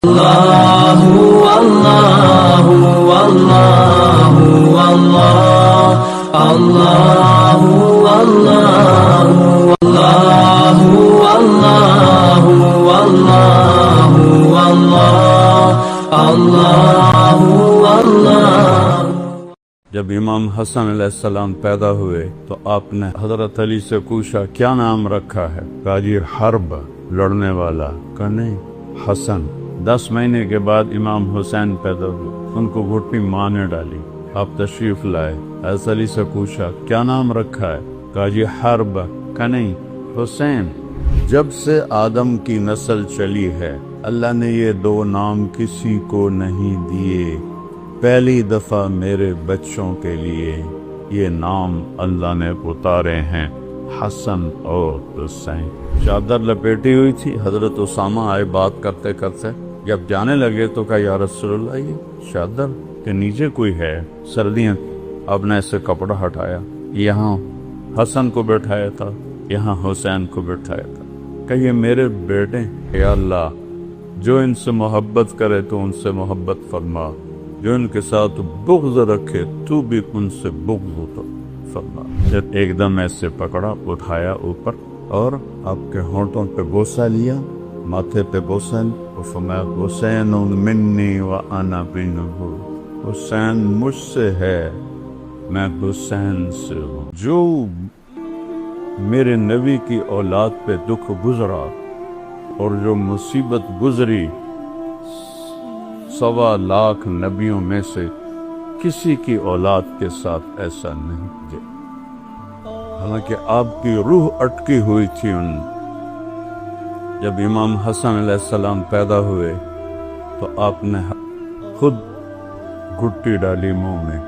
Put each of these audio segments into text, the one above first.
اللہ اللہ اللہ اللہ اللہ اللہ اللہ اللہ اللہ اللہ۔ جب امام حسن علیہ السلام پیدا ہوئے تو آپ نے حضرت علی سے پوچھا کیا نام رکھا ہے؟ کہا جی حرب، لڑنے والا۔ کہا نہیں، حسن۔ 10 مہینے کے بعد امام حسین پیدا ہوئے، ان کو گھٹنی ماں نے ڈالی، آپ تشریف لائے، حضرت علی سے پوچھا کیا نام رکھا ہے؟ کہا جی حرب۔ کہا نہیں، حسین۔ جب سے آدم کی نسل چلی ہے اللہ نے یہ 2 نام کسی کو نہیں دیے، پہلی دفعہ میرے بچوں کے لیے یہ نام اللہ نے اتارے ہیں، حسن اور حسین۔ چادر لپیٹی ہوئی تھی، حضرت اسامہ آئے بات کرتے کرتے، جب جانے لگے تو کہا یا رسول اللہ یہ چادر کے نیچے کوئی ہے، سردیاں۔ اب نے اسے کپڑا ہٹایا، یہاں حسن کو بٹھایا تھا، یہاں حسین کو بٹھایا تھا، کہ یہ میرے بیٹے، یا اللہ جو ان سے محبت کرے تو ان سے محبت فرما، جو ان کے ساتھ بغض رکھے تو بھی ان سے بغض فرما۔ جب ایک دم ایسے پکڑا، اٹھایا اوپر اور آپ کے ہونٹوں پہ بوسہ لیا، ماتھے پہ بوسہ، اور فرمایا حسین منی وانا منہ، حسین مجھ سے ہے میں حسین سے ہوں۔ جو میرے نبی کی اولاد پہ دکھ گزرا اور جو مصیبت گزری، 1.25 لاکھ نبیوں میں سے کسی کی اولاد کے ساتھ ایسا نہیں کیا، حالانکہ آپ کی روح اٹکی ہوئی تھی ان۔ جب امام حسن علیہ السلام پیدا ہوئے تو آپ نے خود گھٹی ڈالی منہ میں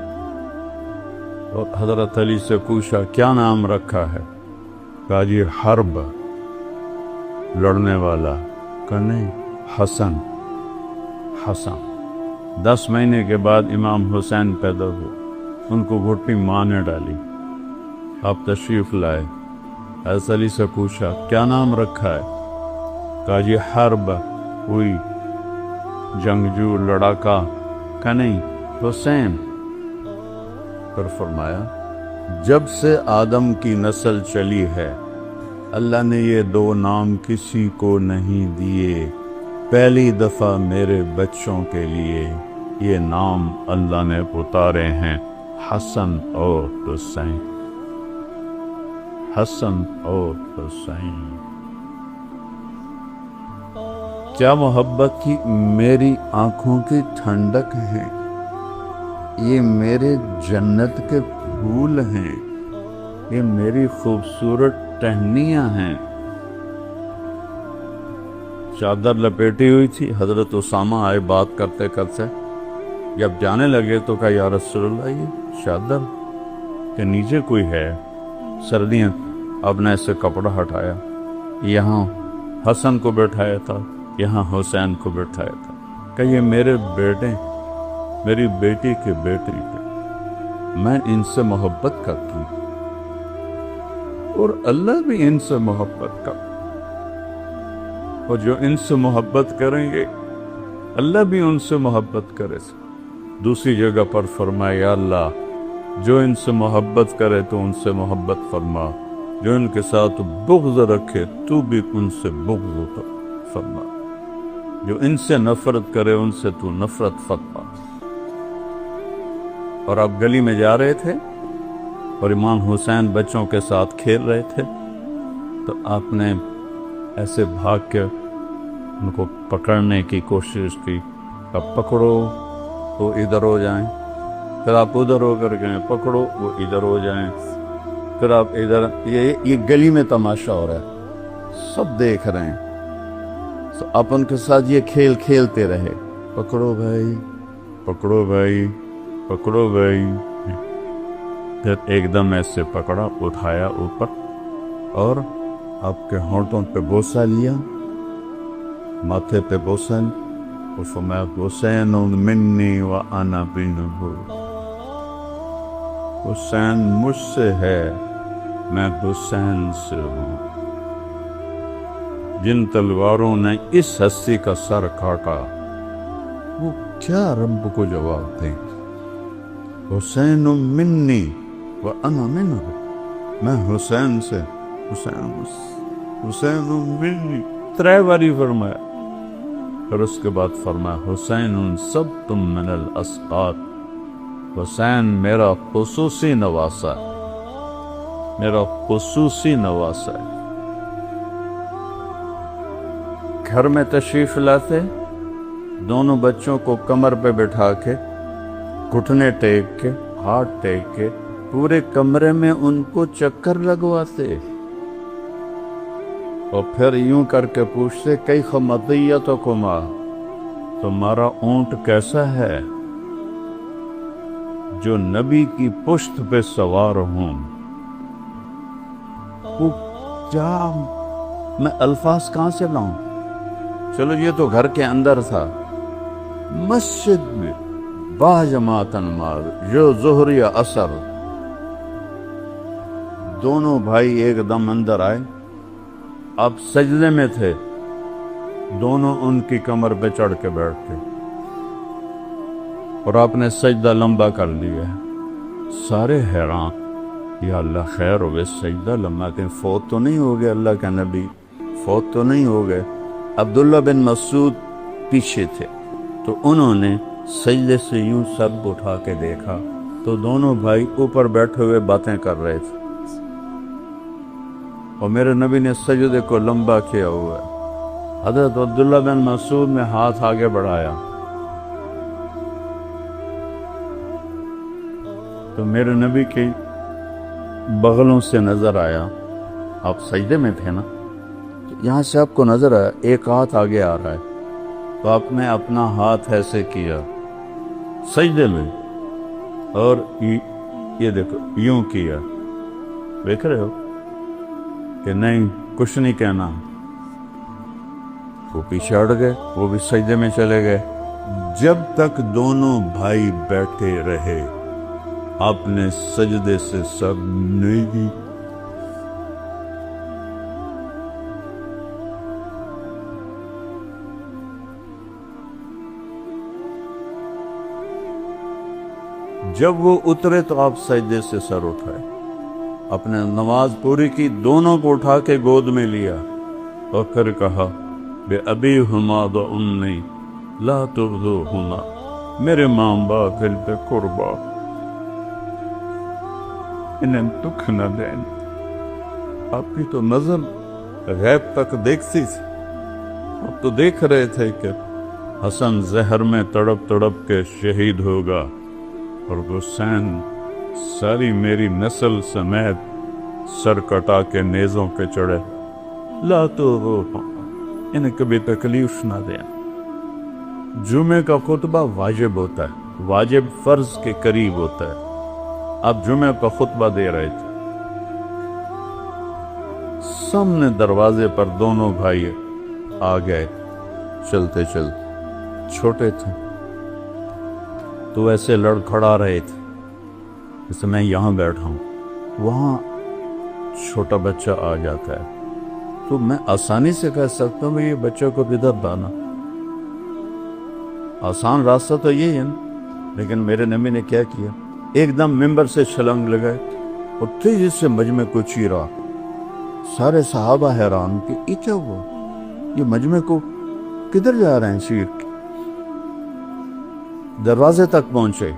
اور حضرت علی سے پوچھا کیا نام رکھا ہے؟ کہا جی حرب، لڑنے والا۔ کہا نہیں، حسن۔ حسن۔ 10 مہینے کے بعد امام حسین پیدا ہوئے، ان کو گھٹنی ماں نے ڈالی، آپ تشریف لائے، حضرت علی سے پوچھا کیا نام رکھا ہے؟ کہا جی حرب، ہوئی جنگجو، لڑاکا۔ کہا نہیں، حسین۔ پھر فرمایا جب سے آدم کی نسل چلی ہے اللہ نے یہ 2 نام کسی کو نہیں دیے، پہلی دفعہ میرے بچوں کے لیے یہ نام اللہ نے اتارے ہیں، حسن اور حسین۔ حسن اور حسین۔ کیا محبت کی میری آنکھوں کی ٹھنڈک ہیں، یہ میرے جنت کے پھول ہیں، یہ میری خوبصورت ٹہنیاں ہیں۔ چادر لپیٹی ہوئی تھی، حضرت اسامہ آئے بات کرتے کرتے، جب جانے لگے تو کہا یا رسول اللہ یہ چادر کے نیچے کوئی ہے، سردیاں۔ اب نے اسے کپڑا ہٹایا، یہاں حسن کو بٹھایا تھا، یہاں حسین کو بٹھایا تھا، کہ یہ میرے بیٹے، میری بیٹی کے بیٹی تھے، میں ان سے محبت کرتی ہوں اور اللہ بھی ان سے محبت کرتا، اور جو ان سے محبت کریں گے اللہ بھی ان سے محبت کرے۔ دوسری جگہ پر فرمایا یا اللہ جو ان سے محبت کرے تو ان سے محبت فرما، جو ان کے ساتھ بغض رکھے تو بھی ان سے بغض فرما، جو ان سے نفرت کرے ان سے تو نفرت فرما۔ اور آپ گلی میں جا رہے تھے اور امام حسین بچوں کے ساتھ کھیل رہے تھے تو آپ نے ایسے بھاگ کے ان کو پکڑنے کی کوشش کی، اب پکڑو تو ادھر ہو جائیں، پھر آپ ادھر ہو کر کے پکڑو وہ ادھر ہو جائیں، پھر آپ ادھر۔ یہ گلی میں تماشا ہو رہا ہے، سب دیکھ رہے ہیں، تو آپ ان کے ساتھ یہ کھیل کھیلتے رہے، پکڑو بھائی، پکڑو بھائی، پکڑو بھائی۔ پھر ایک دم ایسے پکڑا، اٹھایا اوپر اور آپ کے ہونٹوں پہ بوسہ لیا، ماتھے پہ بوسہ، اور فرمایا حسین منی وانا منہ، حسین مجھ سے ہے میں حسین سے ہوں۔ جن تلواروں نے اس ہستی کا سر کاٹا وہ کیا رب کو جواب دیں؟ حسین منی و انا منہ، میں حسین سے، حسین منی 3 باری فرمایا، پھر اس کے بعد فرمایا حسین سبتم من الاسقاط، حسین میرا خصوصی نواسا ہے، میرا خصوصی نواسا ہے۔ گھر میں تشریف لاتے، دونوں بچوں کو کمر پہ بٹھا کے، گھٹنے ٹیک کے، ہاتھ ٹیک کے، پورے کمرے میں ان کو چکر لگواتے، اور پھر یوں کر کے پوچھتے کیف مطیتکما، تمہارا اونٹ کیسا ہے جو نبی کی پشت پہ سوار ہوں۔ وہ کیا، میں الفاظ کہاں سے لاؤں؟ چلو یہ تو گھر کے اندر تھا، مسجد میں با جماعت نماز، جو ظہر یا عصر، دونوں بھائی ایک دم اندر آئے، اب سجدے میں تھے، دونوں ان کی کمر پہ چڑھ کے بیٹھ گئے، اور آپ نے سجدہ لمبا کر لیا۔ سارے حیران، یا اللہ خیر ہو گئے، سجدہ لمبا، کہ فوت تو نہیں ہو گئے اللہ کا نبی، فوت تو نہیں ہو گئے۔ عبداللہ بن مسعود پیچھے تھے، تو انہوں نے سجدے سے یوں سر اٹھا کے دیکھا تو دونوں بھائی اوپر بیٹھے ہوئے باتیں کر رہے تھے، اور میرے نبی نے سجدے کو لمبا کیا ہوا ہے۔ حضرت عبداللہ بن مسعود نے ہاتھ آگے بڑھایا تو میرے نبی کے بغلوں سے نظر آیا، آپ سجدے میں تھے نا، یہاں سے آپ کو نظر آیا ایک ہاتھ آگے آ رہا ہے، تو آپ نے اپنا ہاتھ ایسے کیا سجدے میں، اور یہ دیکھو یوں کیا، دیکھ رہے ہو کہ نہیں کچھ نہیں کہنا۔ وہ پیچھے ہٹ گئے، وہ بھی سجدے میں چلے گئے۔ جب تک دونوں بھائی بیٹھے رہے آپ نے سجدے سے سر نہیں دی۔ جب وہ اترے تو آپ سجدے سے سر اٹھائے، اپنے نماز پوری کی، دونوں کو اٹھا کے گود میں لیا، اور پھر کہا بے ابی ہما و امی لا تغزوہما، میرے ماں باپ دل پہ قربا، انہیں دکھ نہ دین۔ آپ کی تو نظر غیب تک دیکھتی تھی، آپ تو دیکھ رہے تھے کہ حسن زہر میں تڑپ تڑپ کے شہید ہوگا، اور حسین ساری میری نسل سمیت سر کٹا کے نیزوں پہ چڑھے، لا تو انہیں کبھی تکلیف نہ دیں۔ جمعے کا خطبہ واجب ہوتا ہے، واجب فرض کے قریب ہوتا ہے، آپ جمعے کا خطبہ دے رہے تھے، سامنے دروازے پر دونوں بھائی آ گئے، چلتے چلتے، چھوٹے تھے تو ایسے لڑکھڑا رہے تھے جیسے میں یہاں بیٹھا ہوں، وہاں چھوٹا بچہ آ جاتا ہے تو میں آسانی سے کہہ سکتا ہوں یہ بچے کو بدعت بانا، آسان راستہ تو یہی ہے نا، لیکن میرے نبی نے کیا کیا، ایک دم ممبر سے چھلنگ لگائے اور تیزی سے مجمع کو چیرا۔ سارے صحابہ حیران کہ یہ کیا ہوا، یہ مجمع کو کدھر جا رہے ہیں چیر کے؟ دروازے تک پہنچے،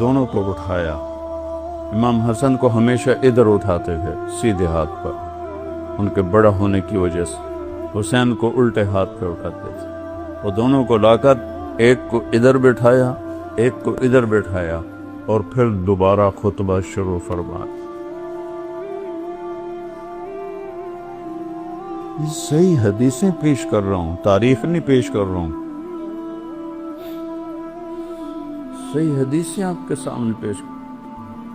دونوں کو اٹھایا۔ امام حسن کو ہمیشہ ادھر اٹھاتے تھے سیدھے ہاتھ پر، ان کے بڑا ہونے کی وجہ سے، حسین کو الٹے ہاتھ پہ اٹھاتے تھے، اور دونوں کو لا کر ایک کو ادھر بٹھایا، ایک کو ادھر بٹھایا، اور پھر دوبارہ خطبہ شروع فرمایا۔ یہ صحیح حدیثیں پیش کر رہا ہوں، تاریخ نہیں پیش کر رہا ہوں، صحیح حدیثیں آپ کے سامنے پیش۔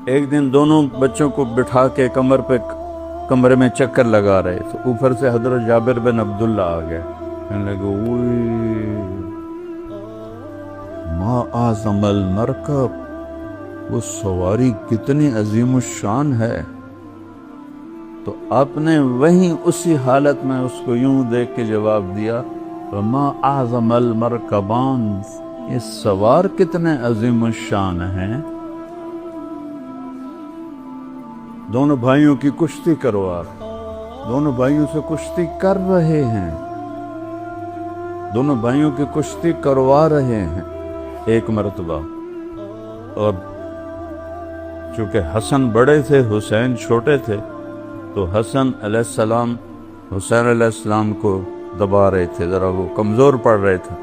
ایک دن دونوں بچوں کو بٹھا کے کمرے میں چکر لگا رہے تھے، اوپر سے حضرت جابر بن عبداللہ آ گئے، کہنے لگے ما اعظم المرکب، وہ سواری کتنی عظیم الشان ہے۔ تو آپ نے وہیں اسی حالت میں اس کو یوں دیکھ کے جواب دیا وما اعظم المرکبان، یہ سوار کتنے عظیم الشان ہیں، دونوں بھائیوں کی کشتی کروا رہے، دونوں بھائیوں سے کشتی کر رہے ہیں، دونوں بھائیوں کی کشتی کروا رہے ہیں ایک مرتبہ۔ اور چونکہ حسن بڑے تھے، حسین چھوٹے تھے، تو حسن علیہ السلام حسین علیہ السلام کو دبا رہے تھے، ذرا وہ کمزور پڑ رہے تھے،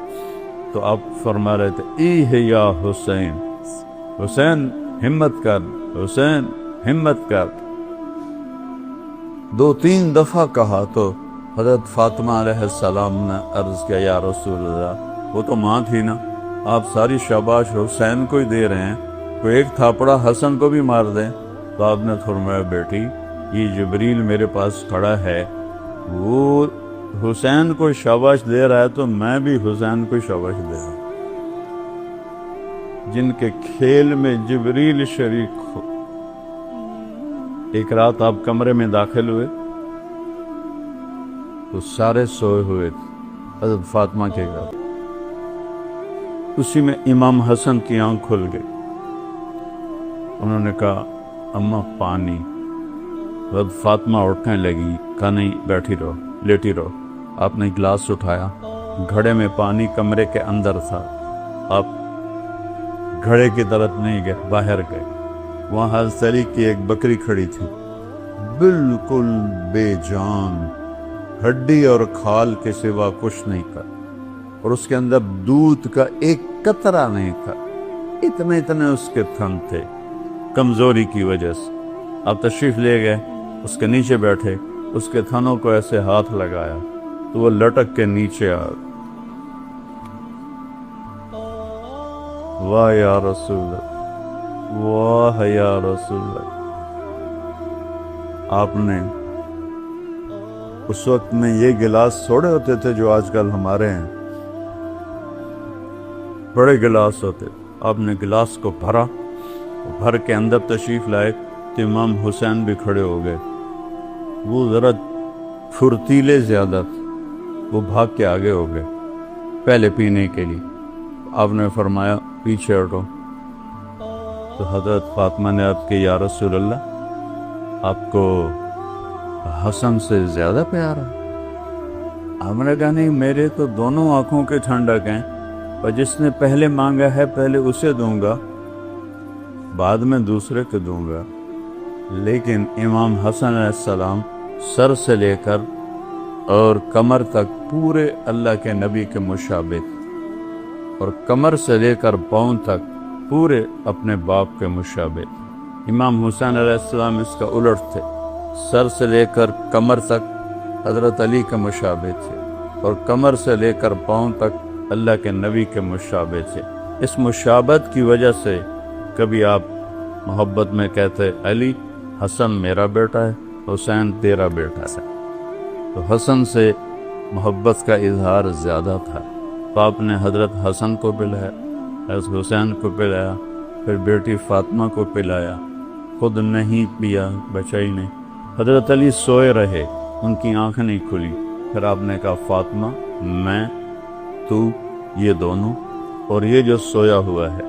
تو آپ فرما رہے تھے ای یا حسین، حسین ہمت کر، حسین ہمت کر۔ 2-3 دفعہ کہا تو حضرت فاطمہ علیہ السلام نے عرض کیا یا رسول اللہ، وہ تو ماں تھی نا، آپ ساری شاباش حسین کو ہی دے رہے ہیں، کوئی ایک تھاپڑا حسن کو بھی مار دیں۔ تو آپ نے فرمایا بیٹی یہ جبریل میرے پاس کھڑا ہے، وہ حسین کو شاباش دے رہا ہے تو میں بھی حسین کو شاباش دے رہا ہوں۔ جن کے کھیل میں جبریل شریک ہو۔ ایک رات آپ کمرے میں داخل ہوئے تو سارے سوئے ہوئے تھے حضرت فاطمہ کے گھر، اسی میں امام حسن کی آنکھ کھل گئی، انہوں نے کہا اماں پانی۔ حضرت فاطمہ اٹھنے لگی، کہا نہیں بیٹھی رہو، لیٹی رہو۔ آپ نے گلاس اٹھایا، گھڑے میں پانی کمرے کے اندر تھا، آپ گھڑے کی طرف نہیں گئے، باہر گئے، وہاں حضرت علی کی ایک بکری کھڑی تھی، بالکل بے جان، ہڈی اور کھال کے سوا کچھ نہیں تھا، اور اس کے اندر دودھ کا ایک قطرہ نہیں تھا، اتنے اس کے تھن تھے کمزوری کی وجہ سے۔ آپ تشریف لے گئے، اس کے نیچے بیٹھے، اس کے تھنوں کو ایسے ہاتھ لگایا تو وہ لٹک کے نیچے آ گئے۔ واہ یا رسول اللہ، واہ یا رسول اللہ۔ آپ نے اس وقت میں یہ گلاس تھوڑے ہوتے تھے جو آج کل ہمارے ہیں، بڑے گلاس ہوتے، آپ نے گلاس کو بھرا، بھر کے اندر تشریف لائے تو امام حسین بھی کھڑے ہو گئے، وہ ذرا پھرتیلے زیادہ تھے، وہ بھاگ کے آگے ہو گئے پہلے پینے کے لیے۔ آپ نے فرمایا پیچھے ہٹو، تو حضرت فاطمہ نے آپ کے یا رسول اللہ آپ کو حسن سے زیادہ پیار ہے؟ آپ نے کہا نہیں، میرے تو دونوں آنکھوں کے ٹھنڈک ہیں، اور جس نے پہلے مانگا ہے پہلے اسے دوں گا، بعد میں دوسرے کو دوں گا۔ لیکن امام حسن علیہ السلام سر سے لے کر اور کمر تک پورے اللہ کے نبی کے مشابہ تھے، اور کمر سے لے کر پاؤں تک پورے اپنے باپ کے مشابہ تھے۔ امام حسین علیہ السلام اس کا الٹ تھے، سر سے لے کر کمر تک حضرت علی کے مشابہ تھے، اور کمر سے لے کر پاؤں تک اللہ کے نبی کے مشابہ تھے۔ اس مشابہت کی وجہ سے کبھی آپ محبت میں کہتے علی حسن میرا بیٹا ہے، حسین تیرا بیٹا ہے، تو حسن سے محبت کا اظہار زیادہ تھا، تو آپ نے حضرت حسن کو پلایا، حضرت حسین کو پلایا، پھر بیٹی فاطمہ کو پلایا، خود نہیں پیا، بچا ہی نہیں۔ حضرت علی سوئے رہے، ان کی آنکھ نہیں کھلی، پھر آپ نے کہا فاطمہ میں، تو، یہ دونوں اور یہ جو سویا ہوا ہے،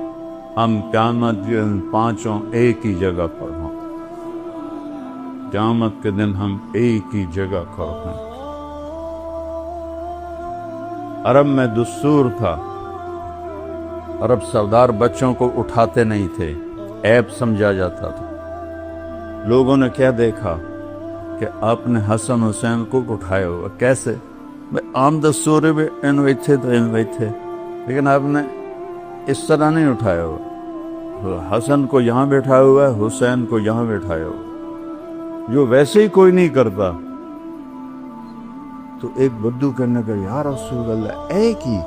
ہم قیامت کے دن پانچوں ایک ہی جگہ پر ہوں، قیامت کے دن ہم ایک ہی جگہ پر ہوں۔ عرب میں دستور تھا، عرب سردار بچوں کو اٹھاتے نہیں تھے، عیب سمجھا جاتا تھا۔ لوگوں نے کیا دیکھا کہ آپ نے حسن حسین کو اٹھایا ہوا، کیسے؟ عام دستور میں ان ویتھے تو ان ویتھے، لیکن آپ نے اس طرح نہیں اٹھایا ہوا، حسن کو یہاں بیٹھایا ہوا ہے، حسین کو یہاں بیٹھایا ہوا، جو ویسے ہی کوئی نہیں کرتا۔ تو ایک بدو کرنے کا یا رسول اللہ ایک ہی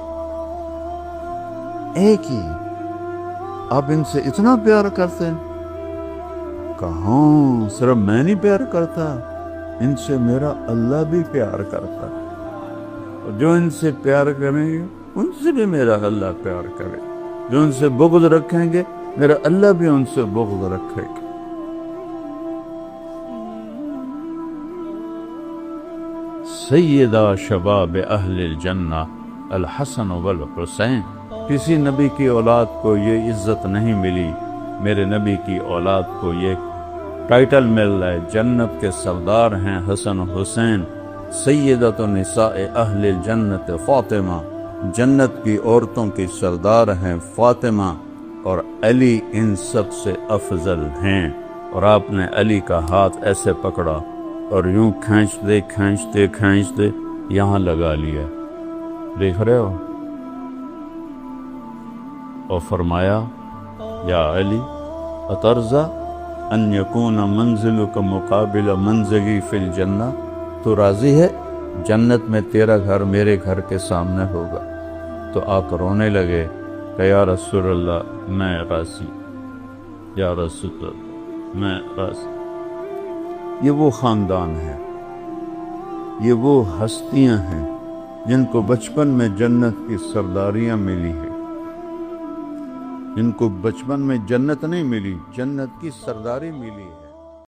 آپ ان سے اتنا پیار کرتے ہیں؟ کہاں صرف میں نہیں پیار کرتا، ان سے میرا اللہ بھی پیار کرتا، اور جو ان سے پیار کریں گے ان سے بھی میرا اللہ پیار کرے، جو ان سے بغض رکھیں گے میرا اللہ بھی ان سے بغض رکھے گا۔ سیدہ شباب اہل الجنہ الحسن والحسین کسی نبی کی اولاد کو یہ عزت نہیں ملی، میرے نبی کی اولاد کو یہ ٹائٹل مل رہا ہے، جنت کے سردار ہیں حسن و حسین، سیدۃ نساء اہل الجنت فاطمہ، جنت کی عورتوں کی سردار ہیں فاطمہ، اور علی ان سب سے افضل ہیں۔ اور آپ نے علی کا ہاتھ ایسے پکڑا اور یوں کھینچتے کھینچتے کھینچتے یہاں لگا لیا، دیکھ رہے ہو، اور فرمایا یا علی اترضا ان یکون منزلک مقابل منزلی فی الجنہ، تو راضی ہے جنت میں تیرا گھر میرے گھر کے سامنے ہوگا؟ تو آپ رونے لگے کہ یا رسول اللہ میں راضی، یا رسول اللہ میں راضی۔ یہ وہ خاندان ہے، یہ وہ ہستیاں ہیں جن کو بچپن میں جنت کی سرداریاں ملی ہیں، جن کو بچپن میں جنت نہیں ملی، جنت کی سرداری ملی ہے۔